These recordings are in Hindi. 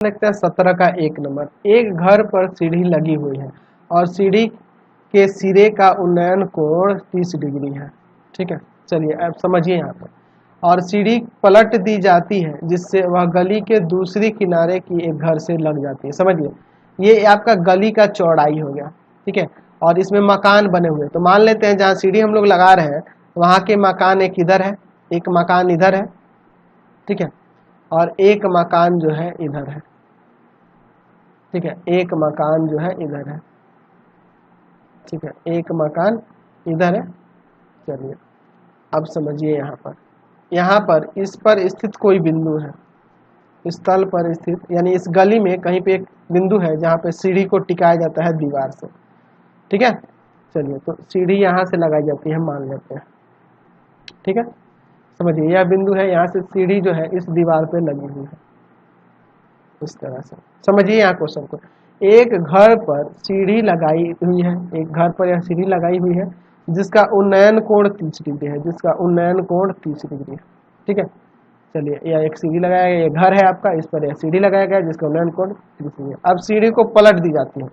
देखते हैं 17 का 1 नंबर। एक घर पर सीढ़ी लगी हुई है और सीढ़ी के सिरे का उन्नयन कोण 30 डिग्री है। ठीक है, चलिए अब समझिए यहाँ पर। और सीढ़ी पलट दी जाती है जिससे वह गली के दूसरी किनारे की एक घर से लग जाती है। समझिए, ये आपका गली का चौड़ाई हो गया। ठीक है, और इसमें मकान बने हुए, तो मान लेते हैं जहाँ सीढ़ी हम लोग लगा रहे हैं वहाँ के मकान एक इधर है, एक मकान इधर है। ठीक है, और एक मकान जो है इधर है। ठीक है, एक मकान जो है इधर है। ठीक है, एक मकान इधर है। चलिए अब समझिए यहाँ पर इस पर स्थित कोई बिंदु है, इस तल पर स्थित, यानी इस गली में कहीं पे एक बिंदु है जहाँ पे सीढ़ी को टिकाया जाता है दीवार से। ठीक है, चलिए तो सीढ़ी यहाँ से लगाई जाती है, मान लेते हैं। ठीक है, समझिए यह बिंदु है, यहाँ से सीढ़ी जो है इस दीवार पे लगी हुई है, इस तरह से। समझिए यहाँ क्वेश्चन को। एक घर पर सीढ़ी लगाई हुई है, एक घर पर यह सीढ़ी लगाई हुई है जिसका उन्नयन कोण 30 डिग्री है, जिसका उन्नयन कोण 30 डिग्री है। ठीक है, चलिए यह एक सीढ़ी लगाया गया, ये घर है आपका, इस पर यह सीढ़ी लगाया गया जिसका उन्नयन कोण 30 डिग्री है। अब सीढ़ी को पलट दी जाती है,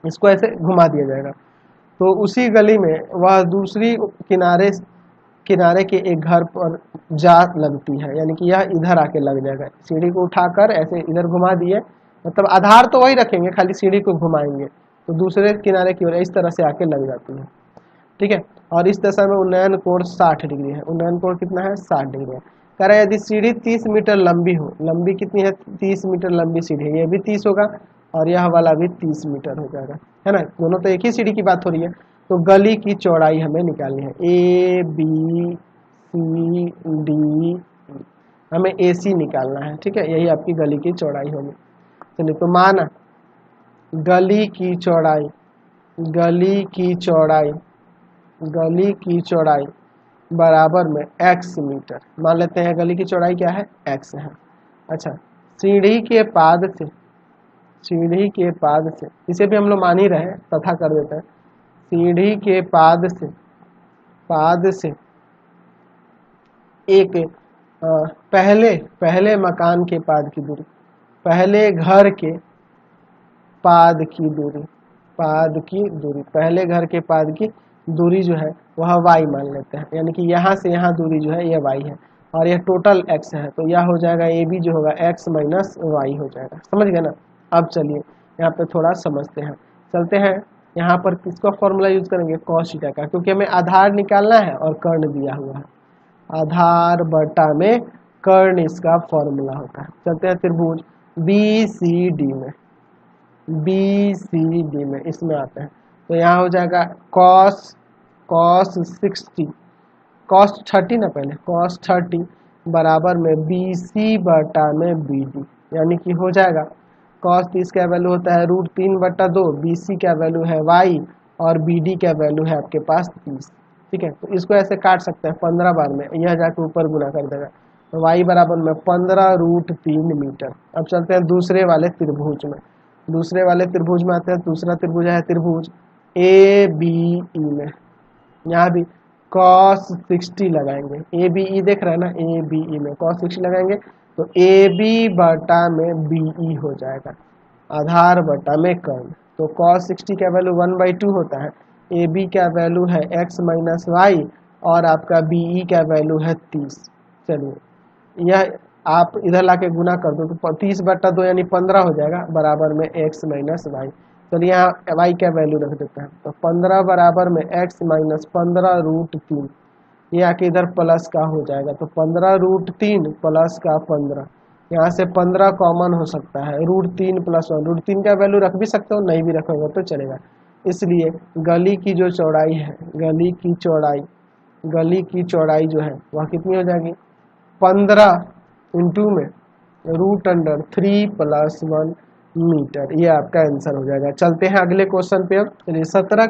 इसको ऐसे घुमा दिया जाएगा, तो उसी गली में वह दूसरी किनारे के एक घर पर जा लगती है, यानी कि यह इधर आके लग जाएगा। सीढ़ी को उठाकर ऐसे इधर घुमा दिए, मतलब आधार तो वही रखेंगे, खाली सीढ़ी को घुमाएंगे तो दूसरे किनारे की ओर इस तरह से आके लग जाती है। ठीक है, और इस दशा में उन्नयन कोण 60 डिग्री है। उन्नयन कोण कितना है? 60 डिग्री है। कह रहा है यदि सीढ़ी 30 मीटर लंबी हो, लंबी कितनी है? 30 मीटर लंबी सीढ़ी है, ये भी 30 होगा और यह वाला भी 30 मीटर हो जाएगा, है ना, दोनों तो एक ही सीढ़ी की बात हो रही है। तो गली की चौड़ाई हमें निकालनी है, ए बी सी डी, हमें ए सी निकालना है। ठीक है, यही आपकी गली की चौड़ाई होगी। चलिए तो माना गली की चौड़ाई, गली की चौड़ाई, गली की चौड़ाई बराबर में x मीटर, मान लेते हैं गली की चौड़ाई क्या है? x है। अच्छा, सीढ़ी के पाद से, सीढ़ी के पाद से, इसे भी हम लोग मान ही रहे तथा कर देते हैं। सीढ़ी के पाद से एक पहले मकान के पाद की दूरी, पहले घर के पाद की दूरी, पहले घर के पाद की दूरी जो है वह y मान लेते हैं, यानी कि यहाँ से यहाँ दूरी जो है यह y है और यह टोटल x है, तो यह हो जाएगा ए बी जो होगा x माइनस वाई हो जाएगा। समझ गए ना? अब चलिए यहाँ पे थोड़ा समझते हैं, चलते हैं। यहाँ पर किसका फॉर्मूला यूज करेंगे? कॉस थीटा का, क्योंकि हमें आधार निकालना है और कर्ण दिया हुआ है। आधार बटा में कर्ण इसका फॉर्मूला होता है। चलते हैं त्रिभुज बी सी डी में, बी सी डी में इसमें आते हैं, तो यहाँ हो जाएगा कॉस 60, कॉस 30 ना, पहले कॉस 30 बराबर में बी सी बटा में बी डी, यानी कि हो जाएगा कॉस 30 का वैल्यू होता है √3/2, बी सी का वैल्यू है y और बी डी का वैल्यू है आपके पास 30। ठीक है, तो इसको ऐसे काट सकते हैं 15 बार में, यह जाकर ऊपर गुना कर देगा, तो y बराबर में 15√3 मीटर। अब चलते हैं दूसरे वाले त्रिभुज में, दूसरे वाले त्रिभुज में आते हैं। दूसरा त्रिभुज है त्रिभुज ए बी ई में, यहाँ भी cos 60 लगाएंगे, ए बी ई देख रहे हैं ना, ए बी ई में cos 60 लगाएंगे तो ए बी बटा में बी ई हो जाएगा, आधार बटा में कर्ण। तो cos 60 का वैल्यू 1/2 होता है, ए बी का वैल्यू है x माइनस वाई और आपका बी ई का वैल्यू है 30। चलिए यह आप इधर लाके गुना कर दो तो 30/2 यानी 15 हो जाएगा, बराबर में x माइनस वाई। चलिए यहाँ y का वैल्यू रख देते हैं, तो 15 बराबर में x माइनस 15√3, ये आके इधर प्लस का हो जाएगा, तो 15√3 प्लस का 15, यहाँ से 15 कॉमन हो सकता है, √3 + 1, √3 का वैल्यू रख भी सकते हो, नहीं भी रखोगे तो चलेगा। इसलिए गली की जो चौड़ाई है, गली की चौड़ाई जो है वह कितनी हो जाएगी? 15 इंटू में √3 + 1 मीटर, ये आपका आंसर हो जाएगा। चलते हैं अगले क्वेश्चन पे। अब चलिए 17